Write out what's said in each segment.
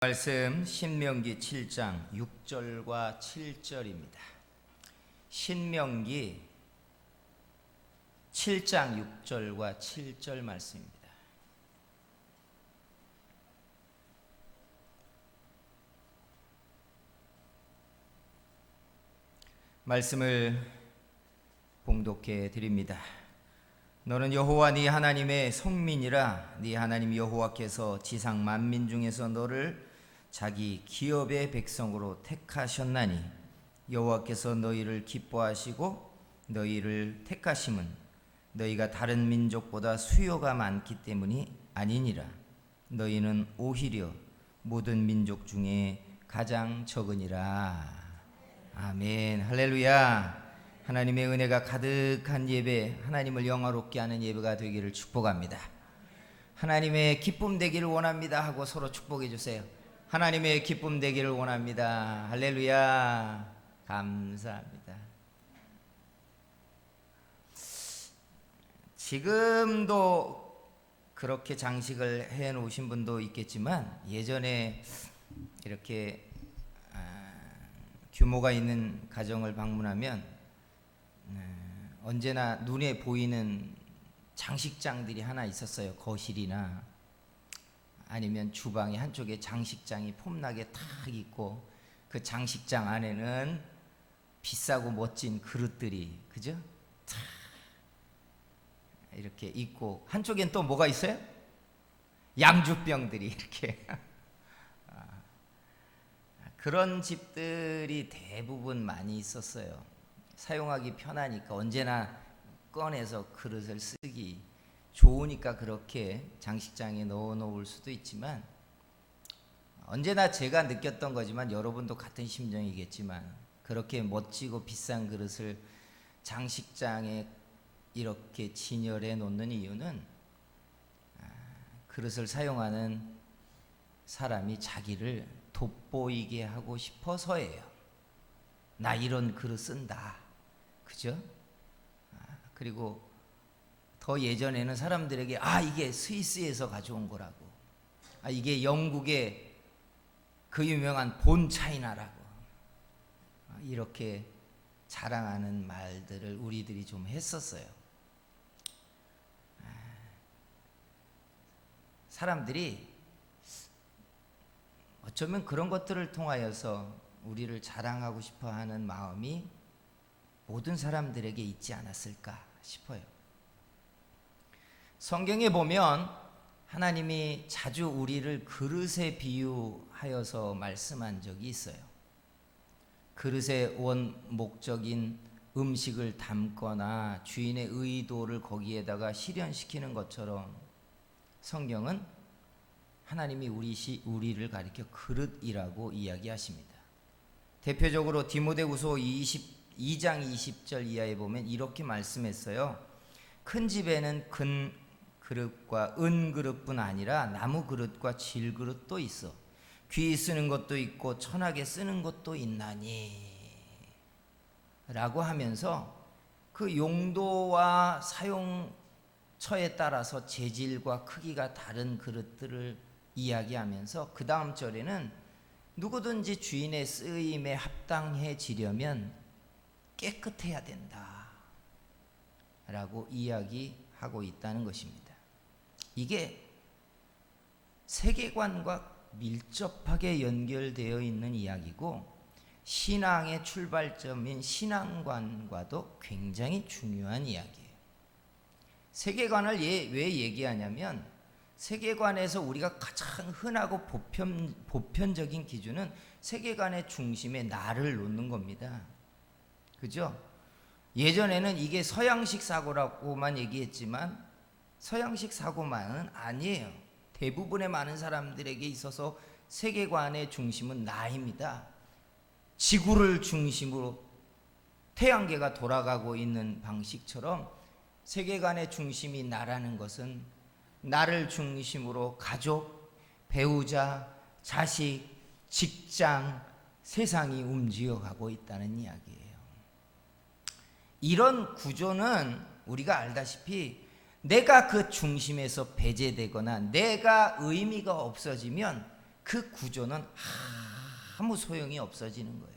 말씀 신명기 7장 6절과 7절입니다. 신명기 7장 6절과 7절 말씀입니다. 말씀을 봉독해 드립니다. 너는 여호와 네 하나님의 성민이라. 네 하나님 여호와께서 지상 만민 중에서 너를 자기 기업의 백성으로 택하셨나니 여호와께서 너희를 기뻐하시고 너희를 택하심은 너희가 다른 민족보다 수요가 많기 때문이 아니니라. 너희는 오히려 모든 민족 중에 가장 적으니라. 아멘. 할렐루야. 하나님의 은혜가 가득한 예배, 하나님을 영화롭게 하는 예배가 되기를 축복합니다. 하나님의 기쁨 되기를 원합니다 하고 서로 축복해 주세요. 하나님의 기쁨 되기를 원합니다. 할렐루야. 감사합니다. 지금도 그렇게 장식을 해 놓으신 분도 있겠지만 예전에 이렇게 규모가 있는 가정을 방문하면 언제나 눈에 보이는 장식장들이 하나 있었어요. 거실이나 아니면 주방의 한쪽에 장식장이 폼나게 탁 있고 그 장식장 안에는 비싸고 멋진 그릇들이 그죠? 탁 이렇게 있고 한쪽엔 또 뭐가 있어요? 양주병들이 이렇게 그런 집들이 대부분 많이 있었어요. 사용하기 편하니까 언제나 꺼내서 그릇을 쓰기 좋으니까 그렇게 장식장에 넣어 놓을 수도 있지만 언제나 제가 느꼈던 거지만 여러분도 같은 심정이겠지만 그렇게 멋지고 비싼 그릇을 장식장에 이렇게 진열해 놓는 이유는 그릇을 사용하는 사람이 자기를 돋보이게 하고 싶어서예요. 나 이런 그릇 쓴다. 그죠? 그리고 더 예전에는 사람들에게 이게 스위스에서 가져온 거라고, 이게 영국의 그 유명한 본 차이나라고 이렇게 자랑하는 말들을 우리들이 좀 했었어요. 사람들이 어쩌면 그런 것들을 통하여서 우리를 자랑하고 싶어하는 마음이 모든 사람들에게 있지 않았을까 싶어요. 성경에 보면 하나님이 자주 우리를 그릇에 비유하여서 말씀한 적이 있어요. 그릇의 원 목적인 음식을 담거나 주인의 의도를 거기에다가 실현시키는 것처럼 성경은 하나님이 우리를 가리켜 그릇이라고 이야기하십니다. 대표적으로 디모데후서 2장 20절 이하에 보면 이렇게 말씀했어요. 큰 집에는 큰 그릇과 은 그릇뿐 아니라 나무 그릇과 질 그릇도 있어. 귀 쓰는 것도 있고 천하게 쓰는 것도 있나니 라고 하면서 그 용도와 사용처에 따라서 재질과 크기가 다른 그릇들을 이야기하면서 그 다음 절에는 누구든지 주인의 쓰임에 합당해지려면 깨끗해야 된다 라고 이야기하고 있다는 것입니다. 이게 세계관과 밀접하게 연결되어 있는 이야기고 신앙의 출발점인 신앙관과도 굉장히 중요한 이야기예요. 세계관을 왜 얘기하냐면 세계관에서 우리가 가장 흔하고 보편적인 기준은 세계관의 중심에 나를 놓는 겁니다. 그죠? 예전에는 이게 서양식 사고라고만 얘기했지만 서양식 사고만은 아니에요. 대부분의 많은 사람들에게 있어서 세계관의 중심은 나입니다. 지구를 중심으로 태양계가 돌아가고 있는 방식처럼 세계관의 중심이 나라는 것은 나를 중심으로 가족, 배우자, 자식, 직장, 세상이 움직여가고 있다는 이야기예요. 이런 구조는 우리가 알다시피 내가 그 중심에서 배제되거나 내가 의미가 없어지면 그 구조는 아무 소용이 없어지는 거예요.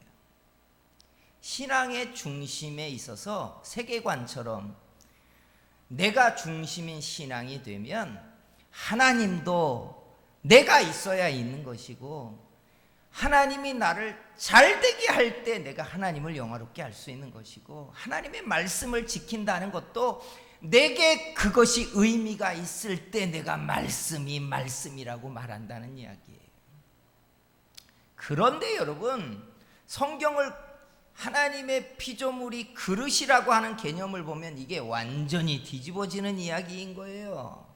신앙의 중심에 있어서 세계관처럼 내가 중심인 신앙이 되면 하나님도 내가 있어야 있는 것이고, 하나님이 나를 잘되게 할 때 내가 하나님을 영화롭게 할 수 있는 것이고, 하나님의 말씀을 지킨다는 것도 내게 그것이 의미가 있을 때 내가 말씀이 말씀이라고 말한다는 이야기예요. 그런데 여러분, 성경을 하나님의 피조물이 그릇이라고 하는 개념을 보면 이게 완전히 뒤집어지는 이야기인 거예요.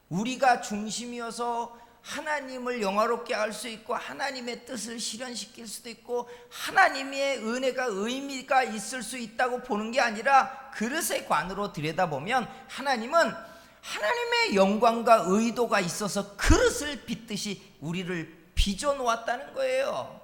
우리가 중심이어서 하나님을 영화롭게 할 수 있고, 하나님의 뜻을 실현시킬 수도 있고, 하나님의 은혜가 의미가 있을 수 있다고 보는 게 아니라, 그릇의 관으로 들여다보면 하나님은 하나님의 영광과 의도가 있어서 그릇을 빚듯이 우리를 빚어 놓았다는 거예요.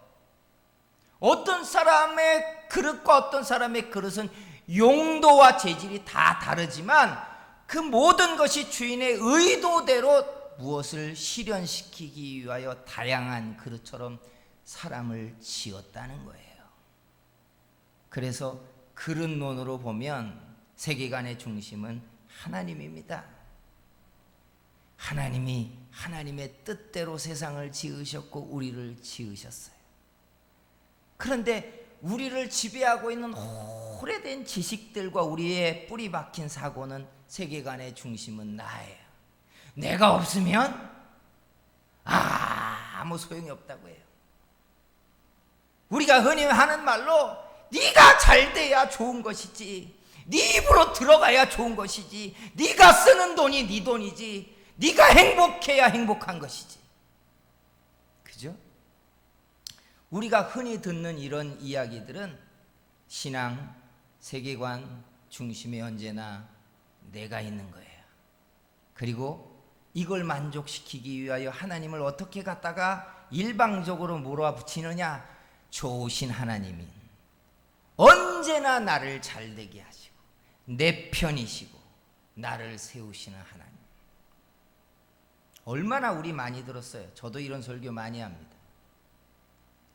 어떤 사람의 그릇과 어떤 사람의 그릇은 용도와 재질이 다 다르지만 그 모든 것이 주인의 의도대로 무엇을 실현시키기 위하여 다양한 그릇처럼 사람을 지었다는 거예요. 그래서 그릇론으로 보면 세계관의 중심은 하나님입니다. 하나님이 하나님의 뜻대로 세상을 지으셨고 우리를 지으셨어요. 그런데 우리를 지배하고 있는 오래된 지식들과 우리의 뿌리 박힌 사고는 세계관의 중심은 나예요. 내가 없으면 아무 소용이 없다고 해요. 우리가 흔히 하는 말로 네가 잘 돼야 좋은 것이지, 네 입으로 들어가야 좋은 것이지, 네가 쓰는 돈이 네 돈이지, 네가 행복해야 행복한 것이지. 그죠? 우리가 흔히 듣는 이런 이야기들은 신앙, 세계관 중심에 언제나 내가 있는 거예요. 그리고 이걸 만족시키기 위하여 하나님을 어떻게 갖다가 일방적으로 몰아붙이느냐? 좋으신 하나님이 언제나 나를 잘되게 하시고 내 편이시고 나를 세우시는 하나님. 얼마나 우리 많이 들었어요. 저도 이런 설교 많이 합니다.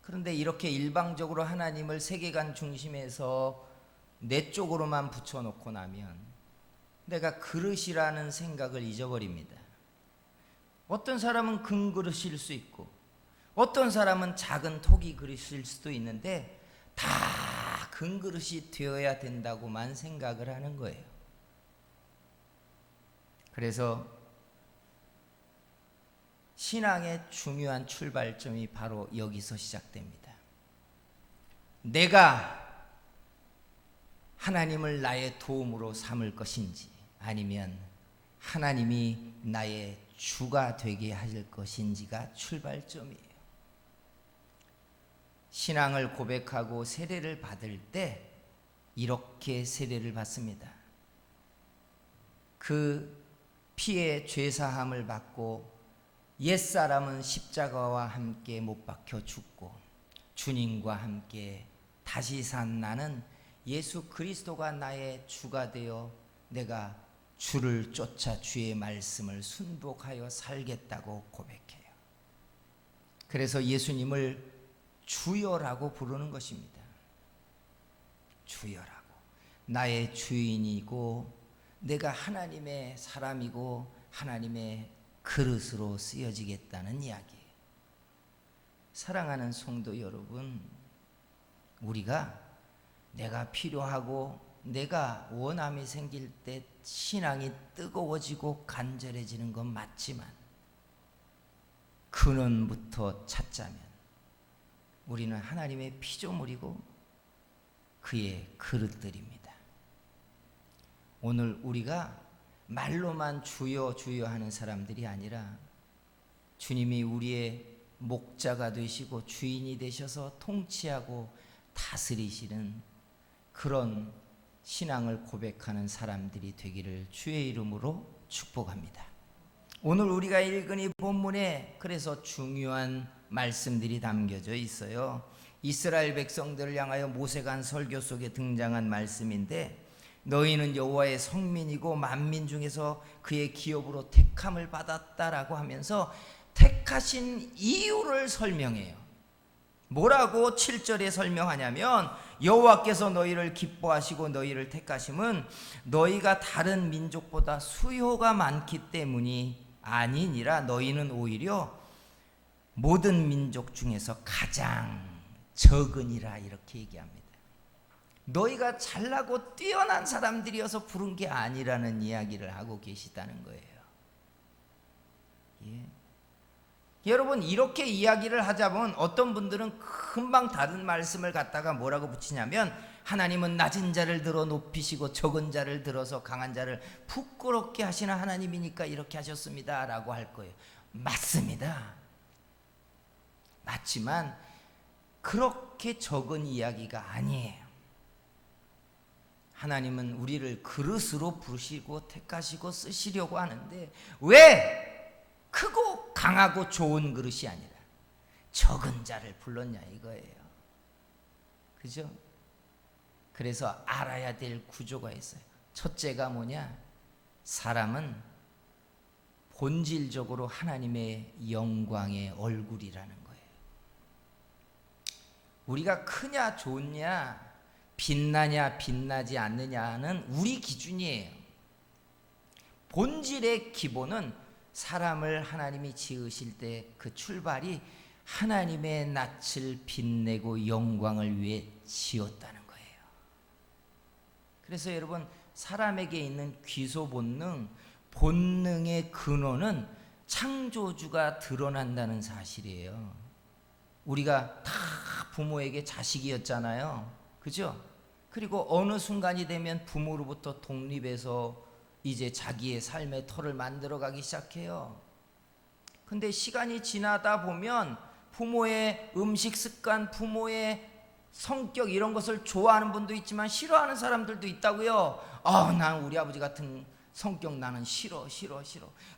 그런데 이렇게 일방적으로 하나님을 세계관 중심에서 내 쪽으로만 붙여놓고 나면 내가 그릇이라는 생각을 잊어버립니다. 어떤 사람은 금 그릇일 수 있고 어떤 사람은 작은 토기 그릇일 수도 있는데 다 금 그릇이 되어야 된다고만 생각을 하는 거예요. 그래서 신앙의 중요한 출발점이 바로 여기서 시작됩니다. 내가 하나님을 나의 도움으로 삼을 것인지 아니면 하나님이 나의 주가 되게 할 것인지가 출발점이에요. 신앙을 고백하고 세례를 받을 때 이렇게 세례를 받습니다. 그 피의 죄사함을 받고 옛사람은 십자가와 함께 못 박혀 죽고 주님과 함께 다시 산 나는 예수 그리스도가 나의 주가 되어 내가 주를 쫓아 주의 말씀을 순복하여 살겠다고 고백해요. 그래서 예수님을 주여라고 부르는 것입니다. 주여라고. 나의 주인이고 내가 하나님의 사람이고 하나님의 그릇으로 쓰여지겠다는 이야기예요. 사랑하는 성도 여러분, 우리가 내가 필요하고 내가 원함이 생길 때 신앙이 뜨거워지고 간절해지는 건 맞지만 근원부터 찾자면 우리는 하나님의 피조물이고 그의 그릇들입니다. 오늘 우리가 말로만 주여 주여 하는 사람들이 아니라 주님이 우리의 목자가 되시고 주인이 되셔서 통치하고 다스리시는 그런 신앙을 고백하는 사람들이 되기를 주의 이름으로 축복합니다. 오늘 우리가 읽은 이 본문에 그래서 중요한 말씀들이 담겨져 있어요. 이스라엘 백성들을 향하여 모세가 한 설교 속에 등장한 말씀인데, 너희는 여호와의 성민이고 만민 중에서 그의 기업으로 택함을 받았다라고 하면서 택하신 이유를 설명해요. 뭐라고 7절에 설명하냐면 여호와께서 너희를 기뻐하시고 너희를 택하심은 너희가 다른 민족보다 수요가 많기 때문이 아니니라. 너희는 오히려 모든 민족 중에서 가장 적으니라. 이렇게 얘기합니다. 너희가 잘나고 뛰어난 사람들이어서 부른 게 아니라는 이야기를 하고 계시다는 거예요. 예. 여러분, 이렇게 이야기를 하자 보면 어떤 분들은 금방 다른 말씀을 갖다가 뭐라고 붙이냐면 하나님은 낮은 자를 들어 높이시고 적은 자를 들어서 강한 자를 부끄럽게 하시는 하나님이니까 이렇게 하셨습니다 라고 할 거예요. 맞습니다. 맞지만 그렇게 적은 이야기가 아니에요. 하나님은 우리를 그릇으로 부르시고 택하시고 쓰시려고 하는데 왜 크고 강하고 좋은 그릇이 아니라 적은 자를 불렀냐 이거예요. 그죠? 그래서 알아야 될 구조가 있어요. 첫째가 뭐냐? 사람은 본질적으로 하나님의 영광의 얼굴이라는 거예요. 우리가 크냐 좋냐, 빛나냐 빛나지 않느냐는 우리 기준이에요. 본질의 기본은 사람을 하나님이 지으실 때 그 출발이 하나님의 낯을 빛내고 영광을 위해 지었다는 거예요. 그래서 여러분, 사람에게 있는 귀소 본능, 본능의 근원은 창조주가 드러난다는 사실이에요. 우리가 다 부모에게 자식이었잖아요. 그죠? 그리고 어느 순간이 되면 부모로부터 독립해서 이제 자기의 삶의 터를 만들어가기 시작해요. 근데 시간이 지나다 보면 부모의 음식 습관, 부모의 성격 이런 것을 좋아하는 분도 있지만 싫어하는 사람들도 있다고요. 난 우리 아버지 같은 성격 나는 싫어.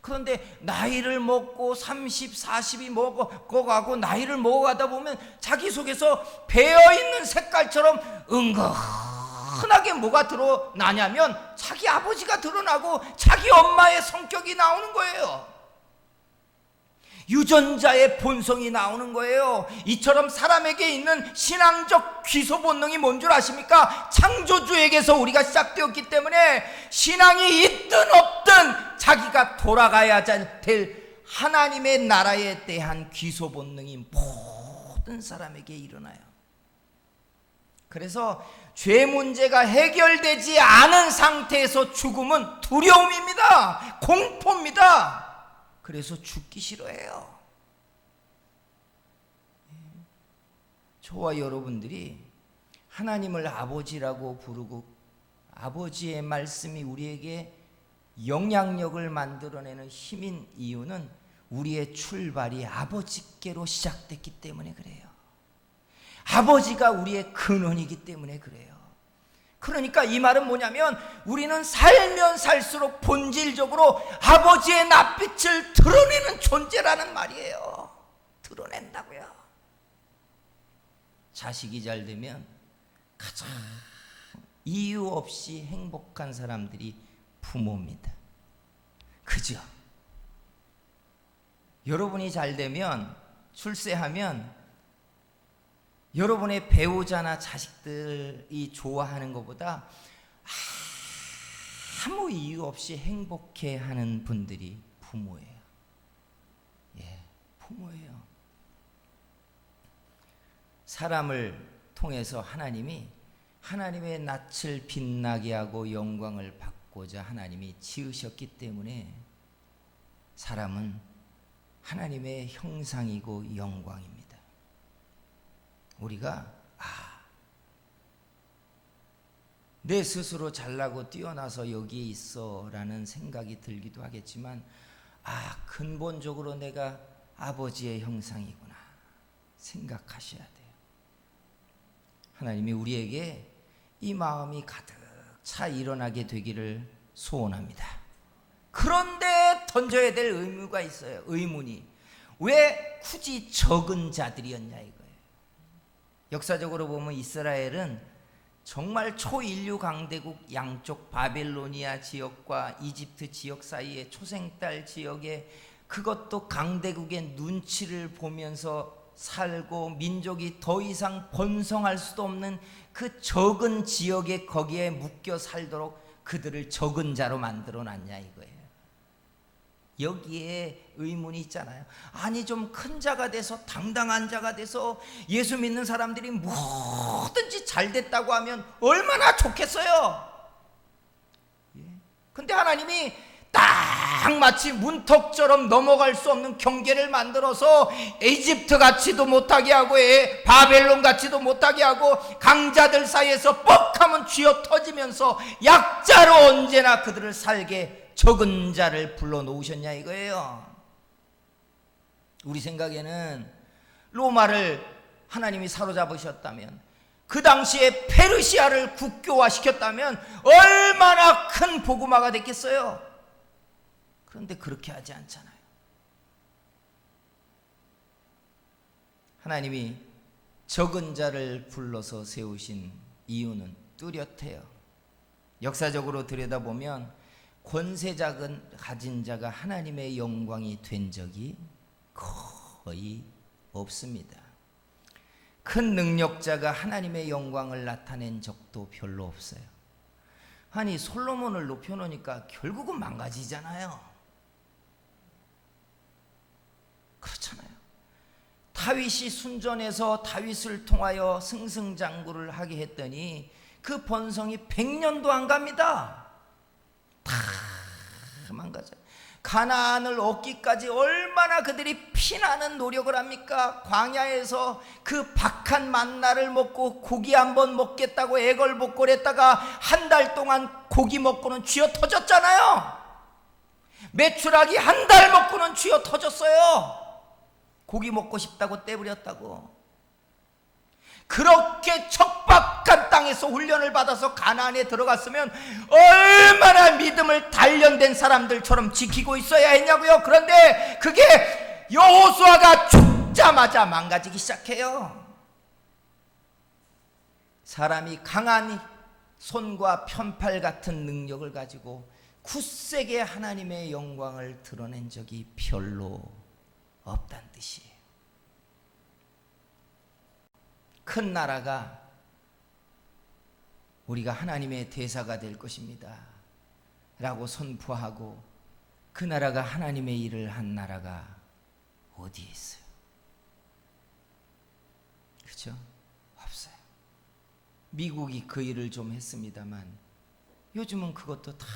그런데 나이를 먹고 30, 40이 먹어가고 나이를 먹어가다 보면 자기 속에서 배어있는 색깔처럼 은근하게 뭐가 드러나냐면 자기 아버지가 드러나고 자기 엄마의 성격이 나오는 거예요. 유전자의 본성이 나오는 거예요. 이처럼 사람에게 있는 신앙적 귀소 본능이 뭔 줄 아십니까? 창조주에게서 우리가 시작되었기 때문에 신앙이 있든 없든 자기가 돌아가야 될 하나님의 나라에 대한 귀소 본능이 모든 사람에게 일어나요. 그래서 죄 문제가 해결되지 않은 상태에서 죽음은 두려움입니다. 공포입니다. 그래서 죽기 싫어해요. 저와 여러분들이 하나님을 아버지라고 부르고 아버지의 말씀이 우리에게 영향력을 만들어내는 힘인 이유는 우리의 출발이 아버지께로 시작됐기 때문에 그래요. 아버지가 우리의 근원이기 때문에 그래요. 그러니까 이 말은 뭐냐면 우리는 살면 살수록 본질적으로 아버지의 낯빛을 드러내는 존재라는 말이에요. 드러낸다고요. 자식이 잘 되면 가장 이유 없이 행복한 사람들이 부모입니다. 그죠? 여러분이 잘 되면, 출세하면 여러분의 배우자나 자식들이 좋아하는 것보다 아무 이유 없이 행복해하는 분들이 부모예요. 예, 부모예요. 사람을 통해서 하나님이 하나님의 낯을 빛나게 하고 영광을 받고자 하나님이 지으셨기 때문에 사람은 하나님의 형상이고 영광입니다. 우리가 내 스스로 잘나고 뛰어나서 여기에 있어 라는 생각이 들기도 하겠지만 근본적으로 내가 아버지의 형상이구나 생각하셔야 돼요. 하나님이 우리에게 이 마음이 가득 차 일어나게 되기를 소원합니다. 그런데 던져야 될 의무가 있어요. 의문이 왜 굳이 적은 자들이었냐 이거예요. 역사적으로 보면 이스라엘은 정말 초인류 강대국 양쪽 바벨로니아 지역과 이집트 지역 사이의 초생딸 지역에 그것도 강대국의 눈치를 보면서 살고 민족이 더 이상 번성할 수도 없는 그 적은 지역에 거기에 묶여 살도록 그들을 적은 자로 만들어 놨냐 이거예요. 여기에 의문이 있잖아요. 아니 좀 큰 자가 돼서 당당한 자가 돼서 예수 믿는 사람들이 뭐든지 잘 됐다고 하면 얼마나 좋겠어요. 근데 하나님이 딱 마치 문턱처럼 넘어갈 수 없는 경계를 만들어서 이집트 같이도 못하게 하고 바벨론 같이도 못하게 하고 강자들 사이에서 뻑하면 쥐어 터지면서 약자로 언제나 그들을 살게 적은 자를 불러놓으셨냐 이거예요. 우리 생각에는 로마를 하나님이 사로잡으셨다면, 그 당시에 페르시아를 국교화시켰다면 얼마나 큰 복음화가 됐겠어요. 그런데 그렇게 하지 않잖아요. 하나님이 적은 자를 불러서 세우신 이유는 뚜렷해요. 역사적으로 들여다보면 권세작은 가진 자가 하나님의 영광이 된 적이 거의 없습니다. 큰 능력자가 하나님의 영광을 나타낸 적도 별로 없어요. 아니 솔로몬을 높여놓으니까 결국은 망가지잖아요. 그렇잖아요. 다윗이 순전해서 다윗을 통하여 승승장구를 하게 했더니 그 번성이 100년도 안 갑니다. 다 망가져요. 가나안을 얻기까지 얼마나 그들이 피나는 노력을 합니까? 광야에서 그 박한 만나를 먹고 고기 한번 먹겠다고 애걸복걸했다가 한 달 동안 고기 먹고는 쥐어 터졌잖아요. 메추라기 한 달 먹고는 쥐어 터졌어요. 고기 먹고 싶다고 떼부렸다고. 그렇게 척박한 땅에서 훈련을 받아서 가나안에 들어갔으면 얼마나 믿음을 단련된 사람들처럼 지키고 있어야 했냐고요. 그런데 그게 여호수아가 죽자마자 망가지기 시작해요. 사람이 강한 손과 편팔 같은 능력을 가지고 굳세게 하나님의 영광을 드러낸 적이 별로 없다는 뜻이에요. 큰 나라가 우리가 하나님의 대사가 될 것입니다 라고 선포하고 그 나라가 하나님의 일을 한 나라가 어디에 있어요? 그렇죠? 없어요. 미국이 그 일을 좀 했습니다만 요즘은 그것도 다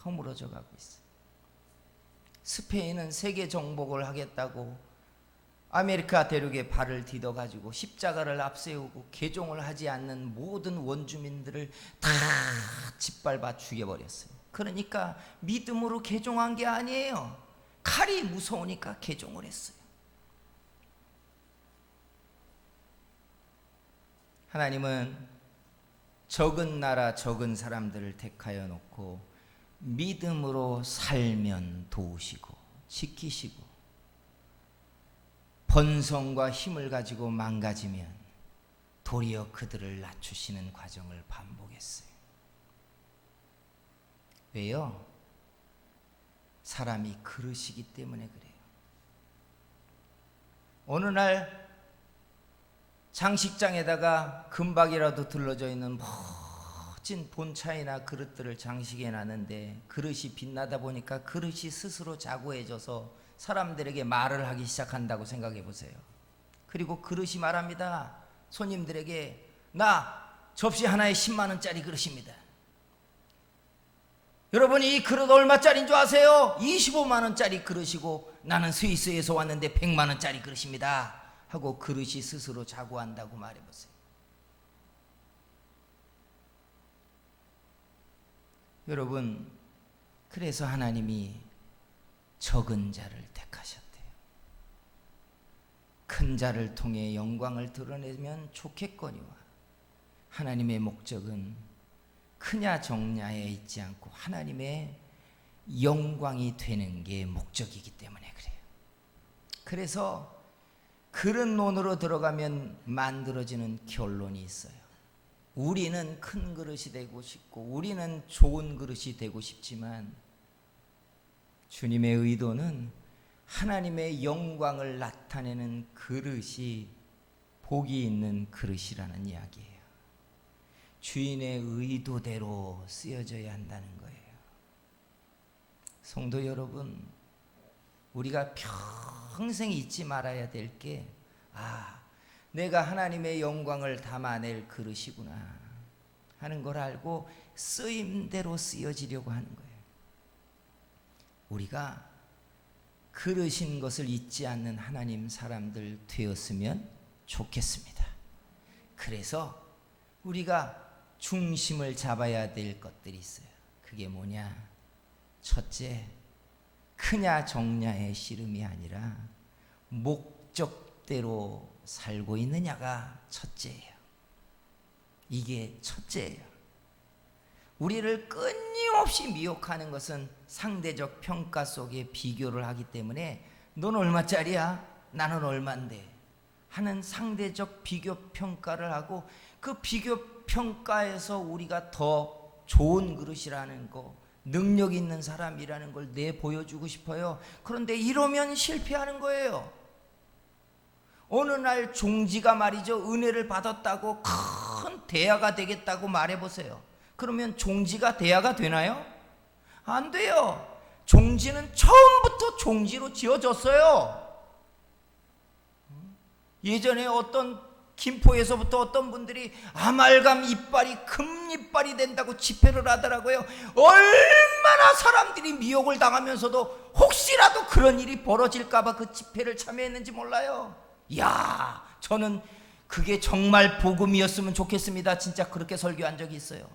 허물어져 가고 있어요. 스페인은 세계 정복을 하겠다고 아메리카 대륙에 발을 디뎌가지고 십자가를 앞세우고 개종을 하지 않는 모든 원주민들을 다 짓밟아 죽여버렸어요. 그러니까 믿음으로 개종한 게 아니에요. 칼이 무서우니까 개종을 했어요. 하나님은 적은 나라 적은 사람들을 택하여 놓고 믿음으로 살면 도우시고 지키시고, 번성과 힘을 가지고 망가지면 도리어 그들을 낮추시는 과정을 반복했어요. 왜요? 사람이 그릇이기 때문에 그래요. 어느 날 장식장에다가 금박이라도 둘러져 있는 멋진 본차이나 그릇들을 장식해 놨는데 그릇이 빛나다 보니까 그릇이 스스로 자고해져서 사람들에게 말을 하기 시작한다고 생각해 보세요. 그리고 그릇이 말합니다. 손님들에게 나 접시 하나에 10만 원짜리 그릇입니다. 여러분 이 그릇 얼마짜리인 줄 아세요? 25만 원짜리 그릇이고 나는 스위스에서 왔는데 100만 원짜리 그릇입니다 하고 그릇이 스스로 자고한다고 말해보세요. 여러분 그래서 하나님이 적은 자를 택하셨대요. 큰 자를 통해 영광을 드러내면 좋겠거니와 하나님의 목적은 크냐 적냐에 있지 않고 하나님의 영광이 되는 게 목적이기 때문에 그래요. 그래서 그릇론으로 들어가면 만들어지는 결론이 있어요. 우리는 큰 그릇이 되고 싶고 우리는 좋은 그릇이 되고 싶지만 주님의 의도는 하나님의 영광을 나타내는 그릇이 복이 있는 그릇이라는 이야기예요. 주인의 의도대로 쓰여져야 한다는 거예요. 성도 여러분, 우리가 평생 잊지 말아야 될 게, 내가 하나님의 영광을 담아낼 그릇이구나 하는 걸 알고 쓰임대로 쓰여지려고 하는 거예요. 우리가 그릇인 것을 잊지 않는 하나님 사람들 되었으면 좋겠습니다. 그래서 우리가 중심을 잡아야 될 것들이 있어요. 그게 뭐냐? 첫째, 크냐 적냐의 씨름이 아니라 목적대로 살고 있느냐가 첫째예요. 이게 첫째예요. 우리를 끊임없이 미혹하는 것은 상대적 평가 속에 비교를 하기 때문에 넌 얼마짜리야? 나는 얼만데? 하는 상대적 비교 평가를 하고, 그 비교 평가에서 우리가 더 좋은 그릇이라는 거, 능력 있는 사람이라는 걸 내보여주고 싶어요. 그런데 이러면 실패하는 거예요. 어느 날 종지가 말이죠, 은혜를 받았다고 큰 대야가 되겠다고 말해보세요. 그러면 종지가 대야가 되나요? 안 돼요. 종지는 처음부터 종지로 지어졌어요. 예전에 어떤 김포에서부터 어떤 분들이 아말감 이빨이 금이빨이 된다고 집회를 하더라고요. 얼마나 사람들이 미혹을 당하면서도 혹시라도 그런 일이 벌어질까봐 그 집회를 참여했는지 몰라요. 이야, 저는 그게 정말 복음이었으면 좋겠습니다. 진짜 그렇게 설교한 적이 있어요.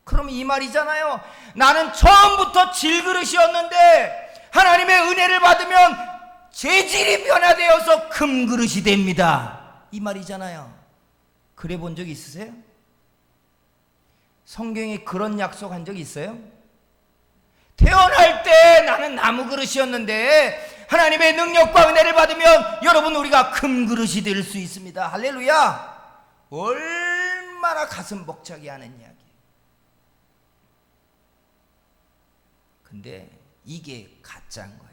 그럼 이 말이잖아요. 나는 처음부터 질그릇이었는데 하나님의 은혜를 받으면 재질이 변화되어서 금그릇이 됩니다. 이 말이잖아요. 그래 본 적 있으세요? 성경에 그런 약속한 적 있어요? 태어날 때 나는 나무 그릇이었는데 하나님의 능력과 은혜를 받으면 여러분 우리가 금그릇이 될 수 있습니다. 할렐루야. 얼마나 가슴 벅차게 하는 이야기. 근데 이게 가짜인 거예요.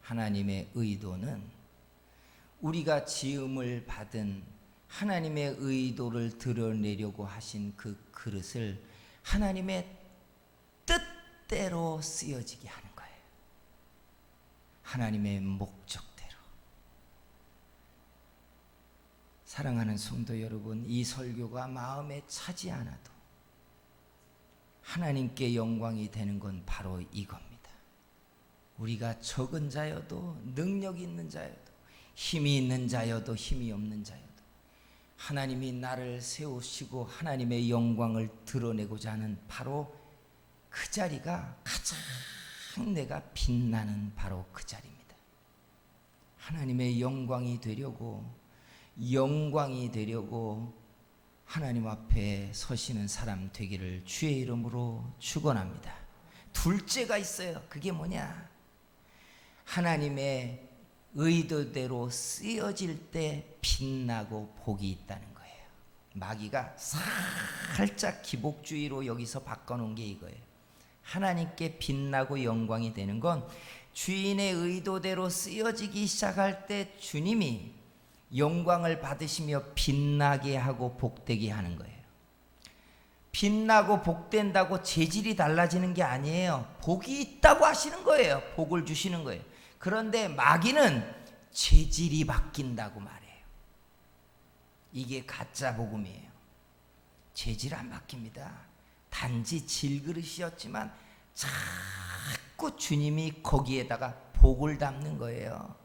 하나님의 의도는 우리가 지음을 받은 하나님의 의도를 드러내려고 하신 그 그릇을 하나님의 뜻대로 쓰여지게 하는 거예요. 하나님의 목적대로. 사랑하는 성도 여러분, 이 설교가 마음에 차지 않아도 하나님께 영광이 되는 건 바로 이겁니다. 우리가 적은 자여도 능력 있는 자여도 힘이 있는 자여도 힘이 없는 자여도 하나님이 나를 세우시고 하나님의 영광을 드러내고자 하는 바로 그 자리가 가장 내가 빛나는 바로 그 자리입니다. 하나님의 영광이 되려고 하나님 앞에 서시는 사람 되기를 주의 이름으로 축원합니다. 둘째가 있어요. 그게 뭐냐? 하나님의 의도대로 쓰여질 때 빛나고 복이 있다는 거예요. 마귀가 살짝 기복주의로 여기서 바꿔놓은 게 이거예요. 하나님께 빛나고 영광이 되는 건 주인의 의도대로 쓰여지기 시작할 때 주님이 영광을 받으시며 빛나게 하고 복되게 하는 거예요. 빛나고 복된다고 재질이 달라지는 게 아니에요. 복이 있다고 하시는 거예요. 복을 주시는 거예요. 그런데 마귀는 재질이 바뀐다고 말해요. 이게 가짜 복음이에요. 재질 안 바뀝니다. 단지 질그릇이었지만 자꾸 주님이 거기에다가 복을 담는 거예요.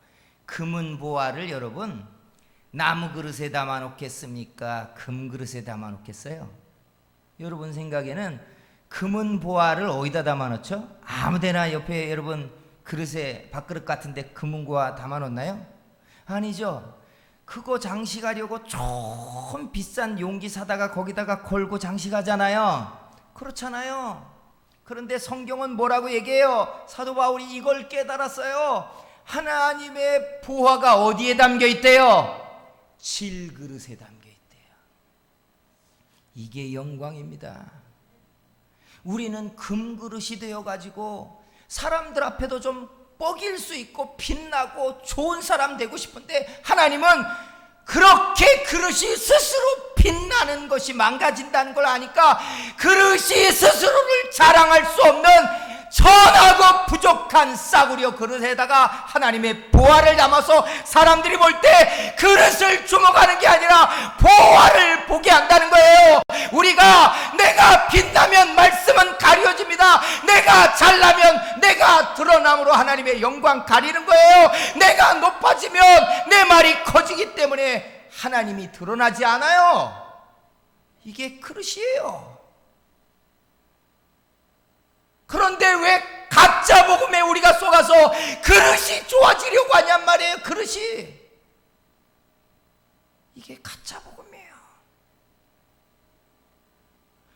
금은 보화를 여러분 나무 그릇에 담아 놓겠습니까? 금 그릇에 담아 놓겠어요? 여러분 생각에는 금은 보화를 어디다 담아 놓죠? 아무데나 옆에 여러분 그릇에 밥그릇 같은데 금은 보화 담아 놓나요? 아니죠. 그거 장식하려고 좀 비싼 용기 사다가 거기다가 걸고 장식하잖아요. 그렇잖아요. 그런데 성경은 뭐라고 얘기해요? 사도 바울이 이걸 깨달았어요. 하나님의 보화가 어디에 담겨 있대요? 질그릇에 담겨 있대요. 이게 영광입니다. 우리는 금그릇이 되어가지고 사람들 앞에도 좀 뻐길 수 있고 빛나고 좋은 사람 되고 싶은데 하나님은 그렇게 그릇이 스스로 빛나는 것이 망가진다는 걸 아니까 그릇이 스스로를 자랑할 수 없는 천하고 부족한 싸구려 그릇에다가 하나님의 보화를 담아서 사람들이 볼 때 그릇을 주목하는 게 아니라 보화를 보게 한다는 거예요. 우리가 내가 빛나면 말씀은 가려집니다. 내가 잘나면 내가 드러남으로 하나님의 영광 가리는 거예요. 내가 높아지면 내 말이 커지기 때문에 하나님이 드러나지 않아요. 이게 그릇이에요. 그런데 왜 가짜 복음에 우리가 속아서 그릇이 좋아지려고 하냔 말이에요. 그릇이. 이게 가짜 복음이에요.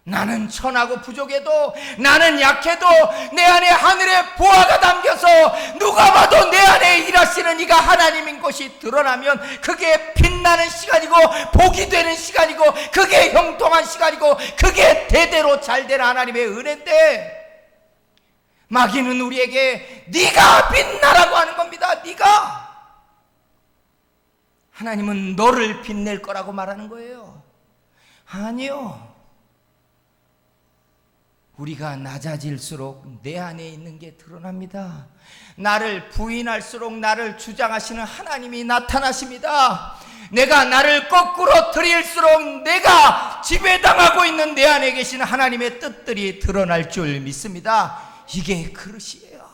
나는 천하고 부족해도, 나는 약해도 내 안에 하늘의 보화가 담겨서 누가 봐도 내 안에 일하시는 이가 하나님인 것이 드러나면 그게 빛나는 시간이고 복이 되는 시간이고 그게 형통한 시간이고 그게 대대로 잘 되는 하나님의 은혜인데, 마귀는 우리에게 네가 빛나라고 하는 겁니다. 네가. 하나님은 너를 빛낼 거라고 말하는 거예요. 아니요. 우리가 낮아질수록 내 안에 있는 게 드러납니다. 나를 부인할수록 나를 주장하시는 하나님이 나타나십니다. 내가 나를 거꾸로 들일수록 내가 지배당하고 있는 내 안에 계신 하나님의 뜻들이 드러날 줄 믿습니다. 이게 그릇이에요.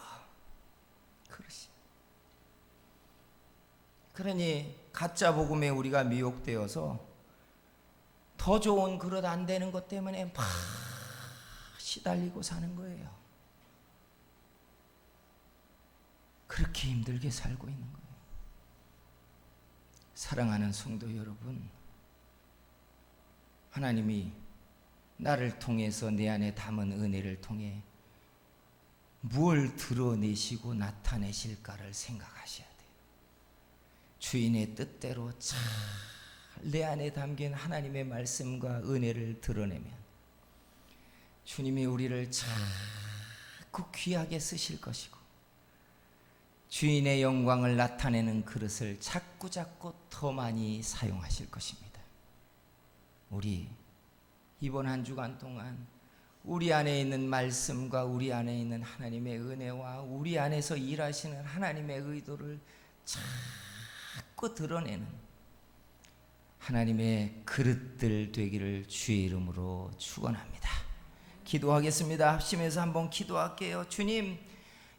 그릇이. 그러니 가짜 복음에 우리가 미혹되어서 더 좋은 그릇 안 되는 것 때문에 막 시달리고 사는 거예요. 그렇게 힘들게 살고 있는 거예요. 사랑하는 성도 여러분, 하나님이 나를 통해서 내 안에 담은 은혜를 통해 무엇을 드러내시고 나타내실까를 생각하셔야 돼요. 주인의 뜻대로 잘 내 안에 담긴 하나님의 말씀과 은혜를 드러내면 주님이 우리를 자꾸 귀하게 쓰실 것이고 주인의 영광을 나타내는 그릇을 자꾸 더 많이 사용하실 것입니다. 우리 이번 한 주간 동안 우리 안에 있는 말씀과 우리 안에 있는 하나님의 은혜와 우리 안에서 일하시는 하나님의 의도를 자꾸 드러내는 하나님의 그릇들 되기를 주의 이름으로 축원합니다. 기도하겠습니다. 합심해서 한번 기도할게요. 주님,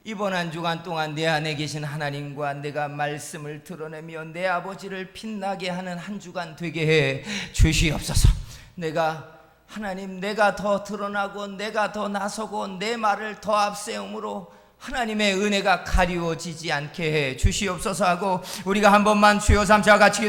이번 한 주간 동안 내 안에 계신 하나님과 내가 말씀을 드러내며 내 아버지를 빛나게 하는 한 주간 되게 해 주시옵소서. 하나님, 내가 더 드러나고 내가 더 나서고 내 말을 더 앞세움으로 하나님의 은혜가 가리워지지 않게 해 주시옵소서 하고 우리가 한 번만 주여 삼자 같이 기도